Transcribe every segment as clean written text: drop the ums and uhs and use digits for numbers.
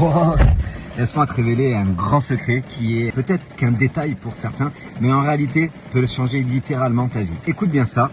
Wow. Laisse-moi te révéler un grand secret qui est peut-être qu'un détail pour certains, mais en réalité peut changer littéralement ta vie. Écoute bien ça.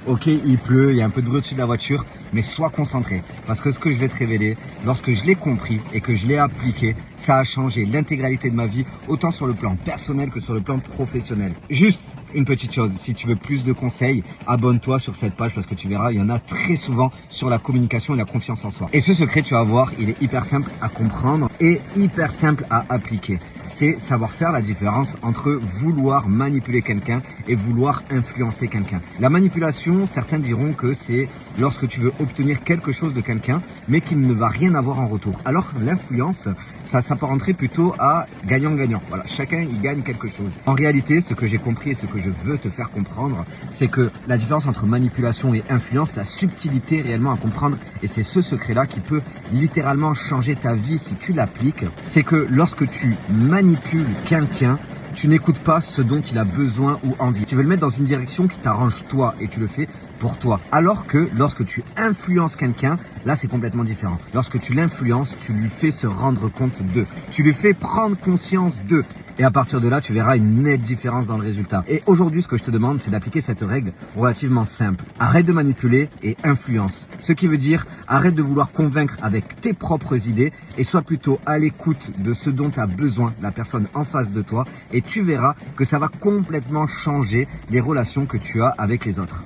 Ok, il pleut, il y a un peu de bruit au-dessus de la voiture, mais sois concentré. Parce que ce que je vais te révéler, lorsque je l'ai compris et que je l'ai appliqué, ça a changé l'intégralité de ma vie, autant sur le plan personnel que sur le plan professionnel. Juste une petite chose, si tu veux plus de conseils, abonne-toi sur cette page parce que tu verras, il y en a très souvent sur la communication et la confiance en soi. Et ce secret, tu vas voir, il est hyper simple à comprendre et hyper simple à appliquer. C'est savoir faire la différence entre vouloir manipuler quelqu'un et vouloir influencer quelqu'un. La manipulation, certains diront que c'est lorsque tu veux obtenir quelque chose de quelqu'un, mais qu'il ne va rien avoir en retour. Alors l'influence, ça s'apparenterait plutôt à gagnant-gagnant. Voilà, chacun y gagne quelque chose. En réalité, ce que j'ai compris et ce que je veux te faire comprendre, c'est que la différence entre manipulation et influence, la subtilité réellement à comprendre, et c'est ce secret-là qui peut littéralement changer ta vie si tu l'appliques, c'est que lorsque tu manipules quelqu'un, tu n'écoutes pas ce dont il a besoin ou envie. Tu veux le mettre dans une direction qui t'arrange toi et tu le fais pour toi. Alors que lorsque tu influences quelqu'un, là c'est complètement différent. Lorsque tu l'influences, tu lui fais se rendre compte d'eux. Tu lui fais prendre conscience d'eux. Et à partir de là, tu verras une nette différence dans le résultat. Et aujourd'hui, ce que je te demande, c'est d'appliquer cette règle relativement simple. Arrête de manipuler et influence. Ce qui veut dire, arrête de vouloir convaincre avec tes propres idées et sois plutôt à l'écoute de ce dont a besoin la personne en face de toi. Et tu verras que ça va complètement changer les relations que tu as avec les autres.